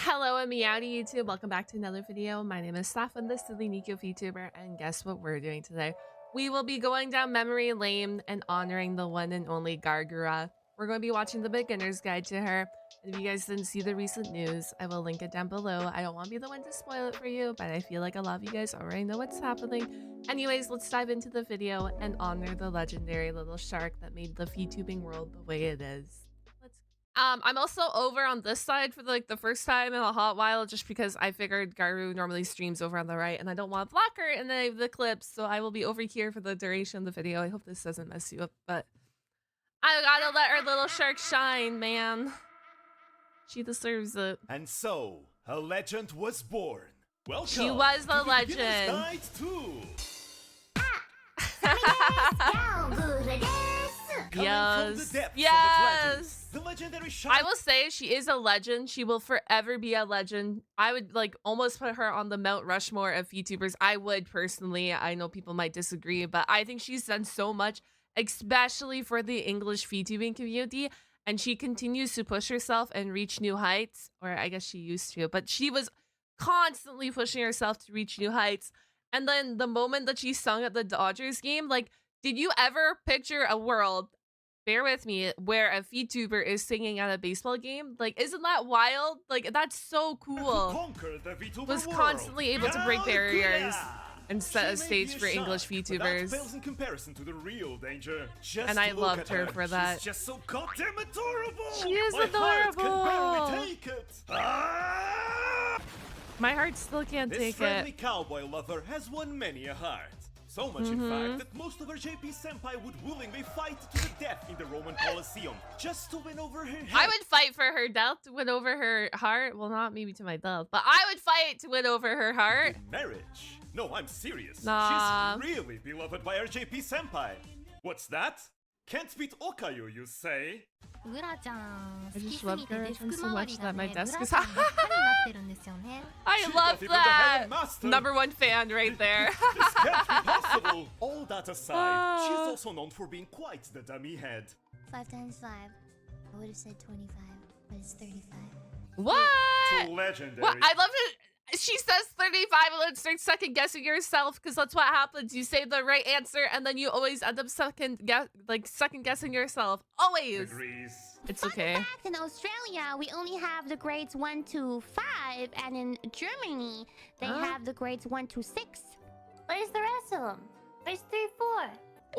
Hello and meowdy YouTube, welcome back to another video. My name is Saphwyn, the silly Nico VTuber, and guess what we're doing today? We will be going down memory lane and honoring the one and only Gawr Gura. We're going to be watching the beginner's guide to her. If you guys didn't see the recent news, I will link it down below. I don't want to be the one to spoil it for you, but I feel like a lot of you guys already know what's happening. Anyways, let's dive into the video and honor the legendary little shark that made the VTubing world the way it is. I'm also over on this side for like the first time in a hot while, just because I figured Garu normally streams over on the right and I don't want to block her in any of the clips, so I will be over here for the duration of the video. I hope this doesn't mess you up, but I gotta let our little shark shine, man. She deserves it. And so, a legend was born. Welcome. She was a legend. Yes. The legendary shark. I will say she is a legend. She will forever be a legend. I would like almost put her on the Mount Rushmore of VTubers. I would personally. I know people might disagree, but I think she's done so much, especially for the English VTubing community. And she continues to push herself and reach new heights, or I guess she used to, but she was constantly pushing herself to reach new heights. And then the moment that she sung at the Dodgers game, like, did you ever picture a world, bear with me, where a VTuber is singing at a baseball game? Like, isn't that wild? Like, that's so cool. Was constantly able to break barriers and set a stage for English VTubers. In comparison to the real danger. And I loved her for that. She's just so goddamn adorable. She is adorable. Heart can barely take it. My heart still can't take it. This friendly cowboy lover has won many a heart. So much, in fact, that most of her JP senpai would willingly fight to the death in the Roman Colosseum just to win over her head. I would fight for her death to win over her heart. Well, not maybe to my death, but I would fight to win over her heart. In marriage? No, I'm serious. Nah. She's really beloved by her JP senpai. What's that? Can't beat Okayu, you say? I just love her so much that my desk is hot. I love that! #1 fan right there. This can't be possible. All that aside, she's also known for being quite the dummy head. 5 times 5. I would have said 25, but it's 35. What? Too legendary. What? I love it. She says 35 and then starts second guessing yourself, because that's what happens. You say the right answer and then you always end up second guessing yourself. Always. Agrees. It's okay. Fun fact, in Australia, we only have the grades 1 to 5, and in Germany, they have the grades 1 to 6. Where's the rest of them? There's 3, 4.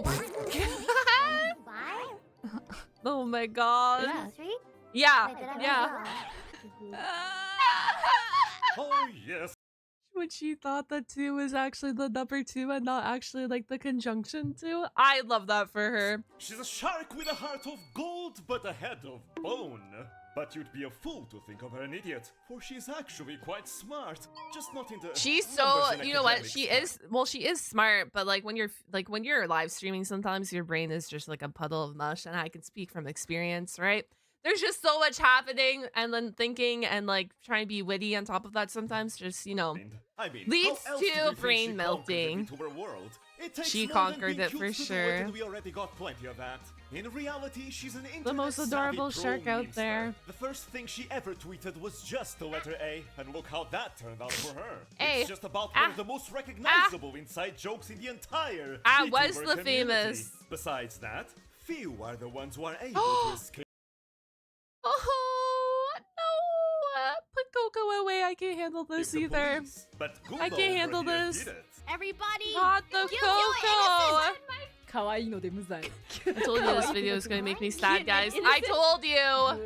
5? Oh my god. Yeah, 3? Yeah. Wait, did I Yeah. Oh, yes. When she thought that 2 was actually the number 2 and not actually like the conjunction 2. I love that for her. She's a shark with a heart of gold, but a head of bone. But you'd be a fool to think of her an idiot, for she's actually quite smart. Just not in the She's so, you know what, she is, well, she is smart, but like when you're live streaming, sometimes your brain is just like a puddle of mush, and I can speak from experience, right? There's just so much happening, and then thinking and like trying to be witty on top of that sometimes just, you know, leads to brain melting. She conquered it for sure. We already got plenty of that. In reality, she's an the most adorable shark out there. The first thing she ever tweeted was just the letter A, and look how that turned out for her. A. It's just about one of the most recognizable inside jokes in the entire was VTuber the community. famous. Besides that, few are the ones who are able to escape. Oh no! Put Coco away. I can't handle this either. I can't handle this. Everybody! Not the Coco! I told you this video is gonna make me sad, guys. I told you!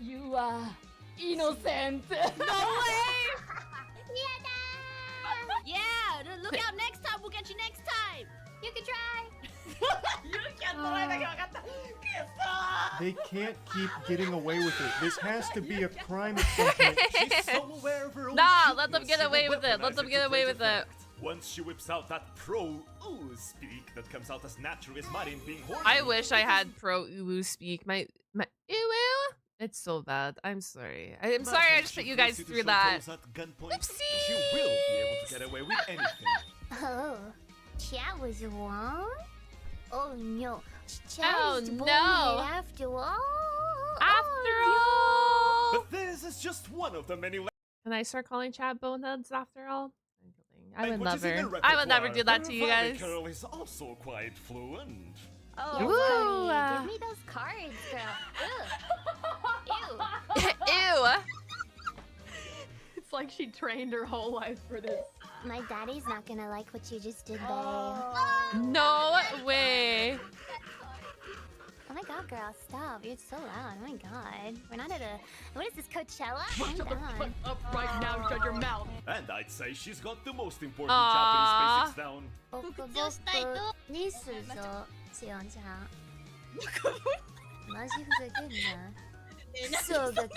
You are innocent. No way! Yeah, look out next time. We'll get you next time. You can try. They can't keep getting away with it. This has to be a crime at some point. She's so aware of her own Nah, let them cuteness, get she away will with it. Let weaponize them to get away great with it. effect. Once she whips out that pro ooze speak that comes out as naturally as Marin being horny. I wish I had pro uwu speak. My uwu? It's so bad. I'm sorry. I'm sorry I just put you guys through that. Oopsie! She will be able to get away with anything. Oh, that was wrong? Oh no. Oh, no. After all. After all! But there's is just one of the many Can I start calling chat boneheads after all? I would languages in never. her I would never repertoire. do that to Her you guys. Girl is also quite fluent. Oh, Ooh, buddy, give me those cards, girl. Ew. Ew. It's like she trained her whole life for this. My daddy's not gonna like what you just did, babe. No way. Oh my god, girl, stop. You're so loud. Oh my god. We're not at a... What is this, Coachella? Shut the fuck up right now, shut your mouth. And I'd say she's got the most important Aww. Japanese basics down. 你是说喜欢他？同じふざけんな。そうだき。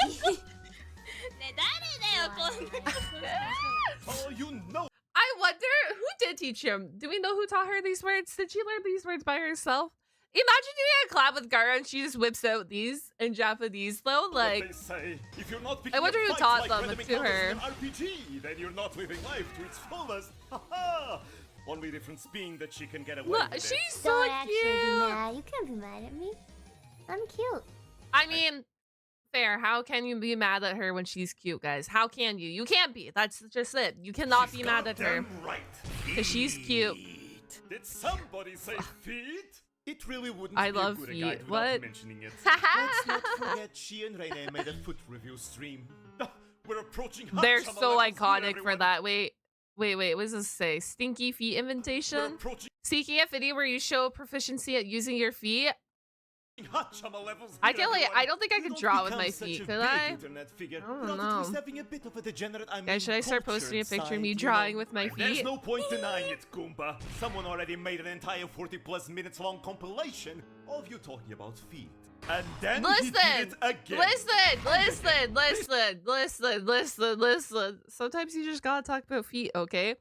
Oh, you know. I wonder who did teach him. Do we know who taught her these words? Did she learn these words by herself? Imagine doing a collab with Gawr and she just whips out these in Japanese though. Like, What they say, if you're not I wonder who picking taught fights them like to her. an RPG, then you're not living life to its fullest. Haha. Only difference being that she can get away look, with she's it. so Don't actually be cute. mad. You can't be mad at me. I'm cute. I mean, fair. How can you be mad at her when she's cute, guys? How can you? You can't be. That's just it. You cannot She's be mad at her. goddamn right. 'Cause she's cute. Feet. Did somebody say feet? It really wouldn't I be love a good feet. guide without What? mentioning it. Let's not forget she and Rene made a foot review stream. We're approaching They're Hachama so levels here, iconic for everyone. that. Wait. What does this say? Stinky feet We're invitation? approaching Seeking a video where you show proficiency at using your feet? Hachama levels I here, feel like everyone. I don't think I You could don't draw with become my such feet, a could big I? internet figure I don't without know. at least having a bit of a degenerate, Guys, should I start posting a picture of me cultured drawing side, with my And There's feet? no point denying it, Goomba. Someone already made an entire 40+ minutes long compilation of you talking about feet. And then he did it again. Listen. Sometimes you just gotta talk about feet, okay?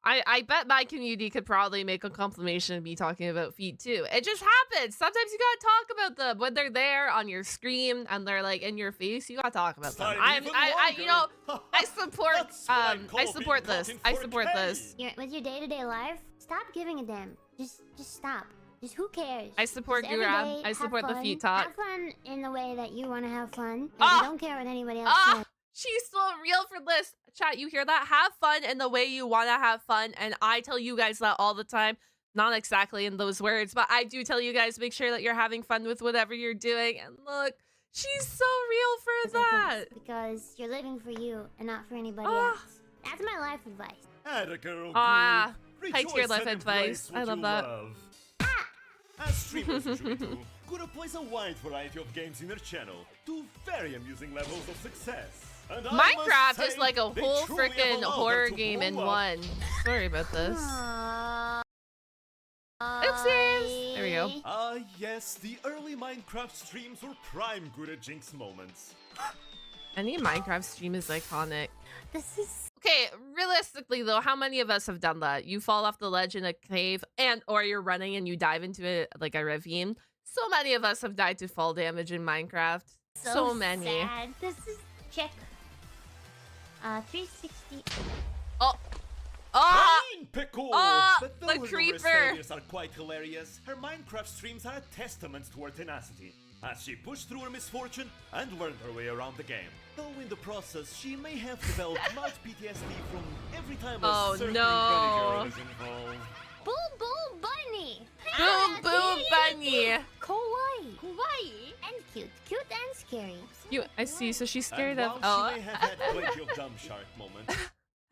I bet my community could probably make a compilation of me talking about feet too. It just happens. Sometimes you gotta talk about them when they're there on your screen and they're like in your face. You gotta talk about them. You know, I support I support this. I support this. With your day-to-day life, stop giving a damn. Just stop. Just who cares? I support Just every Gura. day, I have support the fun. feet talk. Have fun in the way that you want to have fun. And Ah! don't care what anybody else Ah, says. she's so real for this. Chat, you hear that? Have fun in the way you want to have fun. And I tell you guys that all the time. Not exactly in those words, but I do tell you guys, make sure that you're having fun with whatever you're doing. And look, she's so real for that. Because you're living for you and not for anybody Ah. else. That's my life advice. Atta girl, Ah, Groove. high tier Rejoice life and advice. embrace what I love you that. love. As streamers usually do, Gura plays a wide variety of games in her channel to very amusing levels of success. And I must Minecraft is say, like a they whole truly have freaking allowed her horror to game in blow up. one. Sorry about this. Oopsies. There we go. Ah, yes, the early Minecraft streams were prime Gura Jinx moments. Any Minecraft stream is iconic. This is... Okay, realistically though, how many of us have done that? You fall off the ledge in a cave or you're running and you dive into a ravine. So many of us have died to fall damage in Minecraft. So many. Sad. This is... Check. 360... Oh! Fine, Pickle! Ah, But though the her creeper. failures are quite hilarious, her Minecraft streams are a testament to her tenacity, as she pushed through her misfortune and learned her way around the game. Though in the process, she may have developed mild PTSD from every time Oh, a certain no. girl is involved. Boom Boom Bunny! Boom Boom Bunny! Kawaii! Kawaii! And cute. Cute and scary. I see, so she's scared And of... while she may have had plenty of dumb shark moments,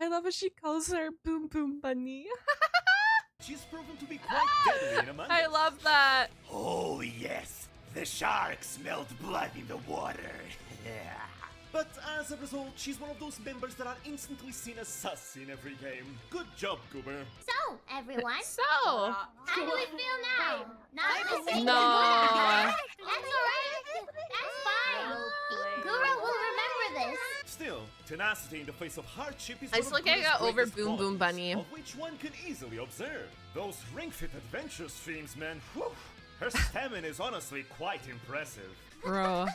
I love how she calls her Boom Boom Bunny. she's proven to be quite deadly in Among I Us. love that. Oh yes, the shark smelled blood in the water. But as a result, she's one of those members that are instantly seen as sus in every game. Good job, Goober. So, everyone, So, how do we feel now? Not the same. No. That's alright. That's fine. Gura will remember this. Still, tenacity in the face of hardship is I one still of can't Goober's get over greatest Boom Boom qualities, Bunny. of which one can easily observe. Those Ring Fit Adventure streams, man, whew, her stamina is honestly quite impressive. bro.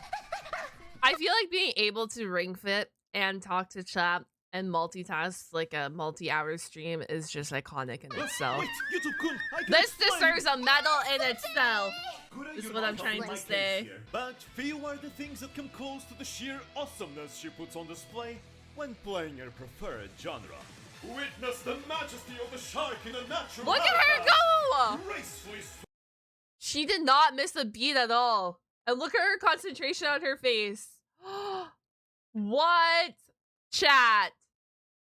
I feel like being able to ring fit and talk to chat and multitask like a multi-hour stream is just iconic in itself. Wait, YouTube-kun, I can This explain. deserves a medal in itself. Gura, Is you're what I'm not trying helping to my say. case here, but few are the things that come close to the sheer awesomeness she puts on display when playing her preferred genre. Witness the majesty of the shark in a natural Look at her habitat. go! Gracefully She did not miss a beat at all. And look at her concentration on her face. What? Chat.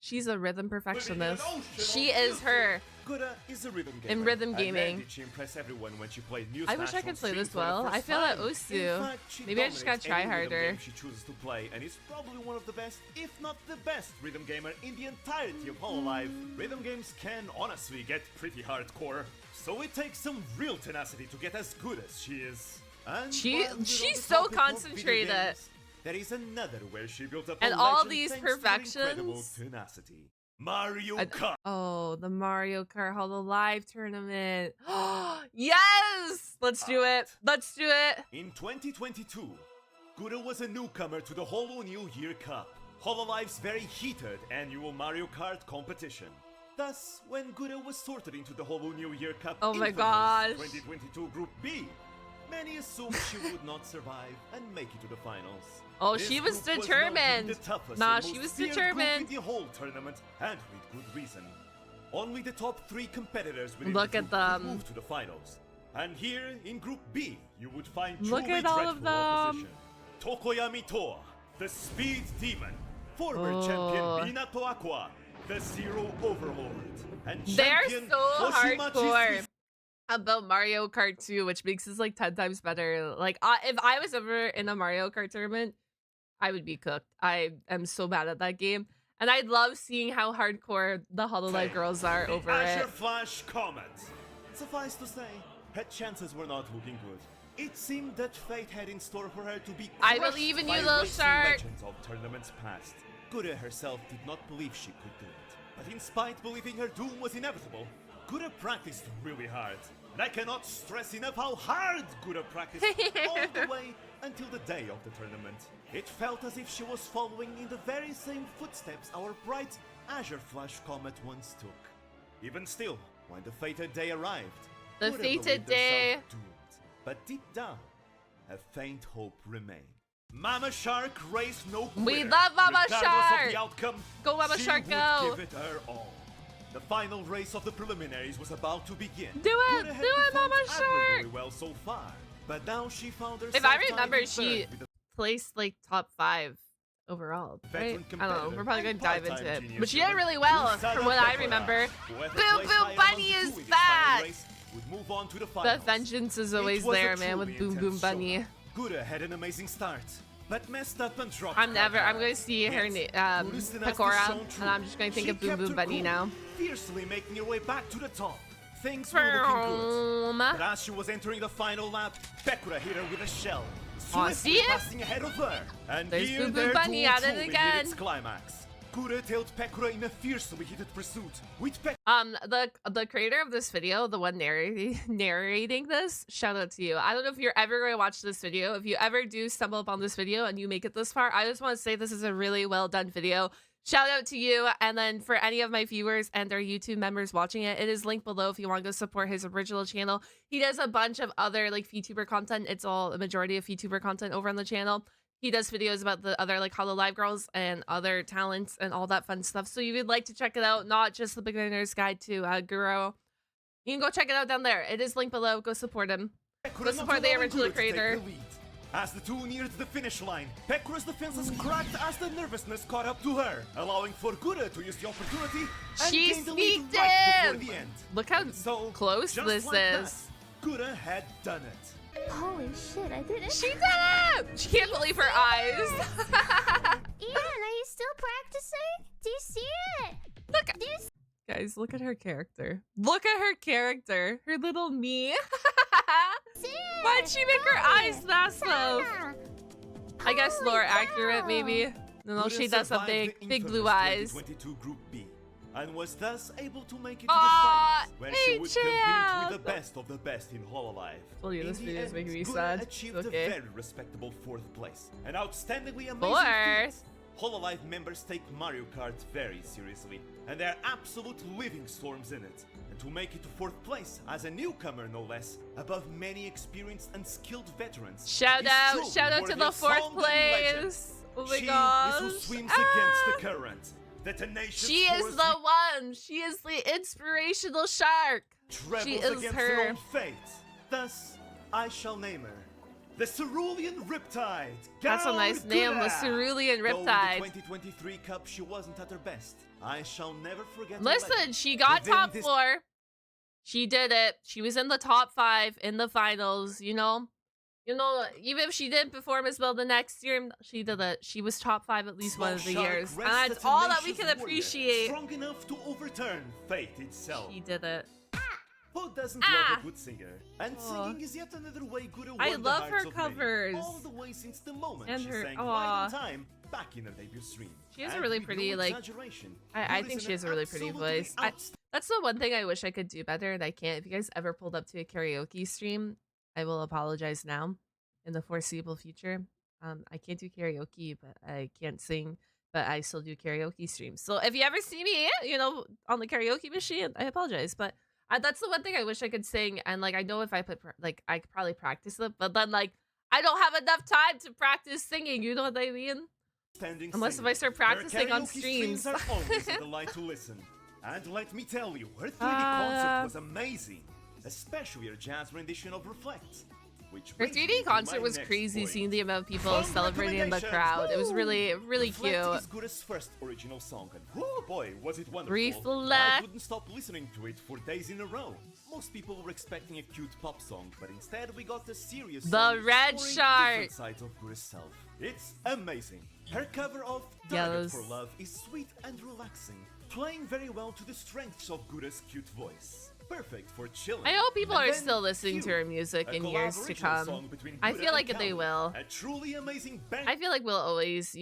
She's a rhythm perfectionist. She is her. Gura is a rhythm gamer. In rhythm And gaming. man, did she impress everyone when she played News I wish I National could play Stream this for the well. first I feel like time. Osu. In fact, she Maybe I just gotta dominates try any rhythm harder. game she chooses to play, and is probably one of the best, if not the best, rhythm gamer in the entirety of Hololive. Rhythm games can honestly get pretty hardcore, so it takes some real tenacity to get as good as she is. And while we're on She's the so topic of video concentrated. games, there is another where she built up And a all legend these thanks to her incredible perfections. tenacity. Mario And- Kart. Oh, the Mario Kart Hololive tournament. Yes! Let's do it. Let's do it. In 2022, Gura was a newcomer to the Holo New Year Cup, Hololive's very heated annual Mario Kart competition. Thus, when Gura was sorted into the Holo New Year Cup Oh my Infamous gosh. 2022 Group B, many assumed she would not survive and make it to the finals. Oh, This she was group known to be determined. the toughest Nah, and she most was feared group determined. in the whole tournament, and with good reason. Only the top 3 competitors within Look the at group could them. move to the finals. And here in Group B, you would find Look truly at all dreadful of them. opposition. Tokoyami Toa, the Speed Demon, former Oh. champion Minato Aqua, the Zero Overlord, and They're champion so Hoshimachi hardcore about Mario Kart 2, which makes this like 10 times better. Like, if I was ever in a Mario Kart tournament, I would be cooked. I am so bad at that game. And I love seeing how hardcore the Hololive girls are the over Azure it. Flash Comet. Suffice to say, her chances were not looking good. It seemed that fate had in store for her to be I crushed believe in by you, little racing shark. legends of tournaments past. Gura herself did not believe she could do it. But in spite believing her doom was inevitable, Gura practiced really hard. And I cannot stress enough how hard Gura practiced all the way until the day of the tournament. It felt as if she was following in the very same footsteps our bright Azure Flash Comet once took. Even still, when the fated day arrived, The Gura fated believed day. herself doomed. But deep down, a faint hope remained. Mama Shark raised no quitter. We love Mama Regardless Shark. of the outcome, Go, Mama she Shark, would go. give it her all. The final race of the preliminaries was about to begin. Do it, Gura had do it, performed Mama Shark. admirably well so far, but now she found herself If I remember, diving she third with the placed like top 5 overall, right? veteran I don't know. We're probably gonna and dive part-time into it. genius But she did woman, really well, Usada from what I Pekora. remember. Whoever Boo placed Boo high Bunny among is two in this back. final race would move on to the The finals. vengeance is It always was a there, man, with truly Boom Boom intense Bunny. showdown. Gura had an amazing start, but messed up and dropped. I'm quite going hard. to see her Yet, Gura's tenacity Pekora, shone and true. I'm just going to think She of Boom kept Boom her Bunny cool, now. fiercely making her way back to the top. Things were looking good. Boom. But as she was entering the final lap, Pekora hit her with a shell, Aw, swiftly see it? passing ahead of her. And There's here Boom Boom their Bunny duel at it truly again. hit its climax. Gura tailed Pekora in a fiercely heated pursuit, with Pekora The creator of this video, the one narrating this, shout out to you. I don't know if you're ever going to watch this video. If you ever do stumble upon this video and you make it this far, I just want to say this is a really well done video. Shout out to you. And then for any of my viewers and our YouTube members watching it, it is linked below if you want to go support his original channel. He does a bunch of other like VTuber content. It's all a majority of VTuber content over on the channel. He does videos about the other like Hololive girls and other talents and all that fun stuff. So if you'd like to check it out, not just the beginner's guide to Guro, you can go check it out down there. It is linked below. Go support him. Go support the original creator. As the two neared the finish line, Pekora's defenses cracked as the nervousness caught up to her, allowing for Gura to use the opportunity and She gain the lead sneaked right in! before the end. Look how So, close just this like is. that, Gura had done it. Holy shit, I did it. She did it! She can't believe her eyes. Ian, are you still practicing? Do you see it? Look, Do you see guys, look at her character. Look at her character. Her little me. it? Why'd she make her eyes massive? Sana. I guess Holy lore cow. accurate, maybe. No, Gura she does have survived the big blue infamous eyes. 2022 Group B, and was thus able to make it to Aw, the finals, where she hey, would champ. compete with the best of the best in Hololive. Told you In this the video is end, making me Gura sad. achieved Okay. a very respectable 4th place, an outstandingly amazing Fourth? feat. Hololive members take Mario Kart very seriously, and they're absolute living storms in it. And to make it to 4th place, as a newcomer no less, above many experienced and skilled veterans. Shout out to the 4th place. Oh my gosh. She is who swims against the current. The tenacious She is the one. She is the inspirational shark. She is against her own fate. Thus, I shall name her the Cerulean Riptide. That's a nice name, the Cerulean Though Riptide. in the 2023 Cup, she wasn't at her best. I shall never forget. Listen, she got top 4. She did it. She was in the top 5 in the finals. You know, even if she didn't perform as well the next year, she did it. She was top 5 at least one of the years, and that's all that we can appreciate. Strong enough to overturn fate itself. She did it. Who doesn't love a good singer? And singing is yet another way Gura won I the love hearts her of many, covers. all the way since the moment And she her- sang aw. right on time back in her debut stream. She has a And really with pretty, no like, exaggeration, I Gura think is she has a really pretty absolutely voice. That's the one thing I wish I could do better, and I can't. If you guys ever pulled up to a karaoke stream, I will apologize now in the foreseeable future. I can't do karaoke, but I can't sing, but I still do karaoke streams. So if you ever see me, on the karaoke machine, I apologize. But that's the one thing I wish I could sing. And like, I know if I put I could probably practice it, but then like, I don't have enough time to practice singing. You know what I mean? Unless if I start practicing on streams. Her are always a delight to listen. And let me tell you, her 3D concert was amazing, especially her jazz rendition of Reflect. Which Her brings me 3D to concert my was next crazy, point. seeing the amount of people Song celebrating in the recommendations. crowd. It was Woo! really cute. Reflect is Gura's first original song, and oh boy, was it wonderful. I Reflect. wouldn't stop listening to it for days in a row. Most people were expecting a cute pop song, but instead we got a serious song Red exploring Shark. different sides of Gura's self. It's amazing. Her cover of Target Yes. for Love is sweet and relaxing, playing very well to the strengths of Gura's cute voice. Perfect for chilling. I hope people And are then still listening to her Cute, music a in years to collaboration come. song between I Gura feel like and they Callie. will. A truly amazing bang. I feel like we'll always,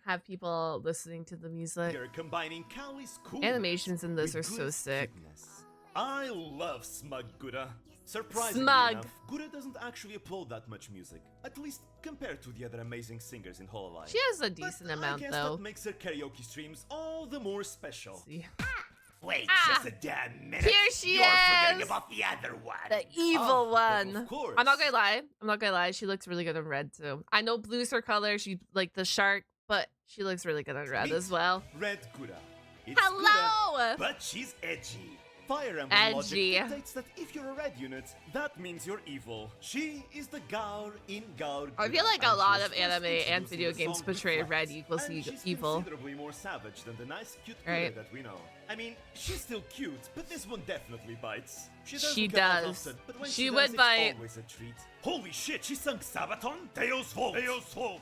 have people listening to the music. You're combining Callie's cool Animations in this with are so Gura's sick. cuteness. I love smug Gura. Surprisingly Smug. enough, Gura doesn't actually upload that much music, at least compared to the other amazing singers in Hololive. She has a decent But amount I guess though. that makes her karaoke streams all the more special. See. Wait just a damn minute. Here she You're forgetting is! about the other one. The evil Oh, but one. of course. I'm not gonna lie. She looks really good in red too. I know blue's her color. She like the shark, but she looks really good in red as well. Red Gura. It's Hello! Gura, but she's edgy. Fire Emblem logic Edgy. dictates that if you're a red unit, that means you're evil. She is the Gawr in Gawr Gura. I feel like a and lot she of was anime first and introduced video in the games song portray Reflect, red equals and she's evil. considerably more savage than the nice cute Gura Right. that we know. I mean, she's still cute, but this one definitely bites. She doesn't come out does. often, but when She does, would it's bite. always a treat. Holy shit, she sung Sabaton? Deus Volt! Deus Volt!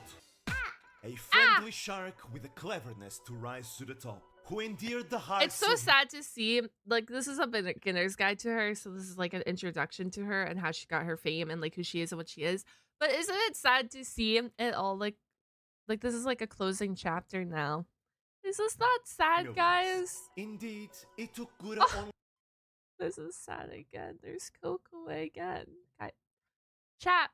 A friendly shark with a cleverness to rise to the top, who endeared the hearts It's so of sad to see. Like, this is a beginner's guide to her, so this is like an introduction to her and how she got her fame and like who she is and what she is. But isn't it sad to see it all like this is like a closing chapter now? Is this not sad, millions. guys? Indeed, it took Gura Oh. only This is sad again. There's Coco again. Chat.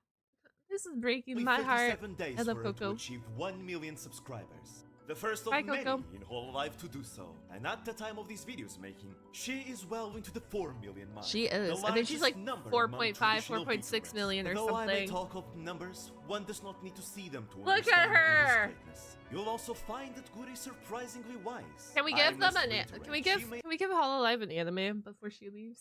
This is breaking my heart. 57 days I love for her to Coco. achieve 1 million subscribers. The first of Bye, many Coco. in Hololive to do so. And at the time of this video's making, she is well into the 4 million mark. She is. The I think she's like largest number 4.5, among traditional 4.6 VTubers. million or Though I may something. talk of numbers, one does not need to see them to Look at understand Gura's her! greatness. You'll also find that Gura is surprisingly wise. Can we I give them must an? reiterate, Can we she may give Hololive an anime before she leaves?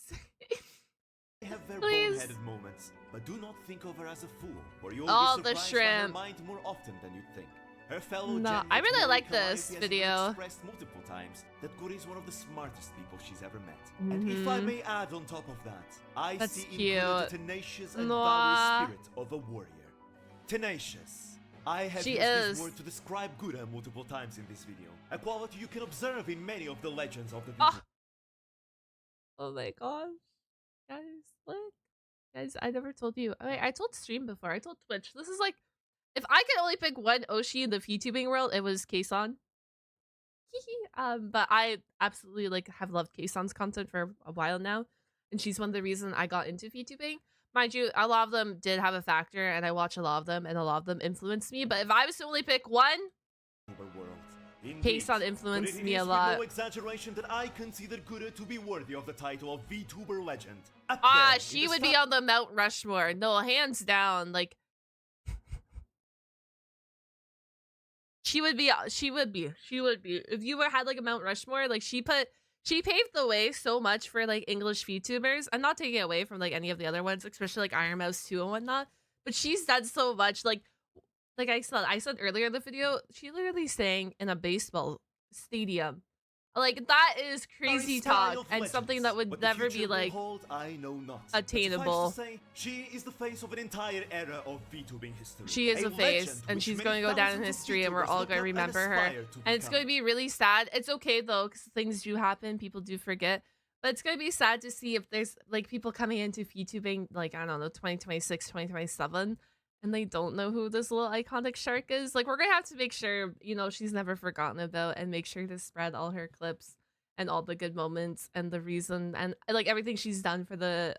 have their Please. boneheaded moments, but do not think of her as a fool, or you'll Oh, be the surprised by her shrimp. mind more often than you'd think. Her fellow No, Gen I X really Mori like Calliope this has even video. expressed multiple times that Gura is one of the smartest people she's ever met. And if I may add on top of that, I That's see in Gura the cute. tenacious and Mwah. valorous spirit of a warrior. Tenacious. I have She used is. this word to describe Gura multiple times in this video, a quality you can observe in many of the legends of the video. Oh. Oh my gosh, guys, look, guys, I never told you. I told stream before. I told Twitch. This is like, if I could only pick one Oshi in the VTubing world, it was Kason. But I absolutely like have loved Kason's content for a while now, and she's one of the reasons I got into VTubing. Mind you, a lot of them did have a factor, and I watch a lot of them, and a lot of them influenced me. But if I was to only pick one, World. Indeed. K-Sun But influenced it me is a with lot. no exaggeration that I consider Gura to be worthy of the title of VTuber legend. Up Ah, there in she the would be on the Mount Rushmore. No, hands down. Like, she would be. If you had like a Mount Rushmore, like she paved the way so much for like English VTubers. I'm not taking away from like any of the other ones, especially like Iron Mouse 2 and whatnot. But she's done so much. Like I said earlier in the video, she literally sang in a baseball stadium. Like, that is crazy talk and something that would never be like I know not. attainable. Say, she is the face of an entire era of VTubing history. She is a face, and she's going to go down in history, and we're all going to remember her. And it's going to be really sad. It's okay though, because things do happen, people do forget. But it's going to be sad to see if there's like people coming into VTubing, like, I don't know, 2026, 2027, and they don't know who this little iconic shark is. Like, we're gonna have to make sure, you know, she's never forgotten about, and make sure to spread all her clips and all the good moments and the reason and like everything she's done for the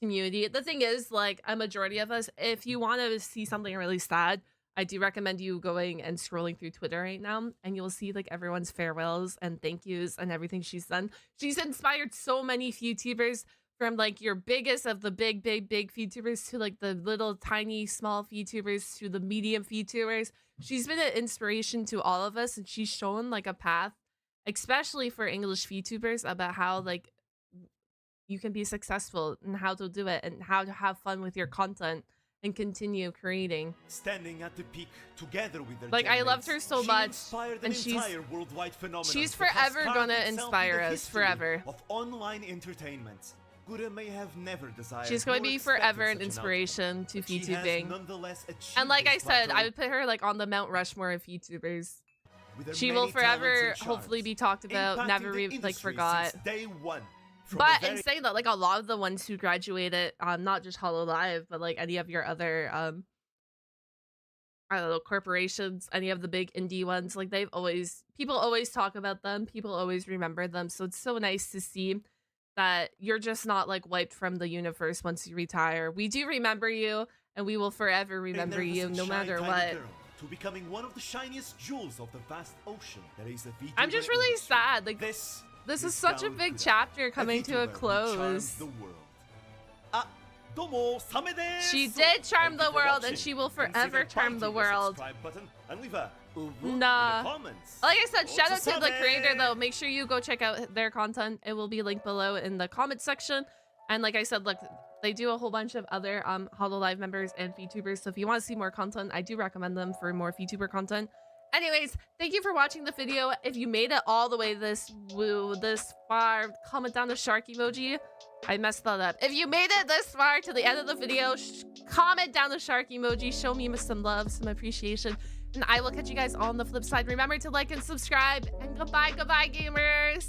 community. The thing is, like, a majority of us, if you want to see something really sad, I do recommend you going and scrolling through Twitter right now, and you'll see like everyone's farewells and thank yous and everything she's done. She's inspired so many VTubers, from like your biggest of the big VTubers to like the little tiny small VTubers to the medium VTubers. She's been an inspiration to all of us, and she's shown like a path, especially for English VTubers, about how like you can be successful and how to do it and how to have fun with your content and continue creating. Standing at the peak together with their like, I loved her teammates, so she much, inspired an and entire worldwide phenomenon she's that has forever carved gonna itself in inspire the us, history forever. of online entertainment. Gura may have never desired. She's going to nor be expected forever such an outcome, inspiration to but she has VTubing. nonetheless achieved And like I this said, I plateau would put her like on the Mount Rushmore of VTubers. with her She many will forever talents and hopefully charms, be talked about, impacting never the like industry forgot. since day one. From But the in very saying that, like, a lot of the ones who graduated, not just Hololive, but like any of your other I don't know, corporations, any of the big indie ones, like people always talk about them, people always remember them. So it's so nice to see that you're just not like wiped from the universe once you retire. We do remember you, and we will forever remember and you, nervous no and shy matter tiny what. girl to becoming one of the shiniest jewels of the vast ocean that is the VTuber I'm just really industry. sad. Like, This is such a Gawr big Gura, chapter coming to a VTuber who charms close. the world. Domo same desu. She did charm Thank you the for world, watching. and she will Consider forever charm the biting world. subscribe button and leave a in Nah. the comments. Like I said, shout out to the Otsusame. creator though. Make sure you go check out their content. It will be linked below in the comment section. And like I said, look, they do a whole bunch of other Hololive members and VTubers. So if you want to see more content, I do recommend them for more VTuber content. Anyways, thank you for watching the video. If you made it all the way this far, comment down the shark emoji. I messed that up. If you made it this far to the end of the video, comment down the shark emoji. Show me some love, some appreciation. And I will catch you guys all on the flip side. Remember to like and subscribe. And goodbye, gamers.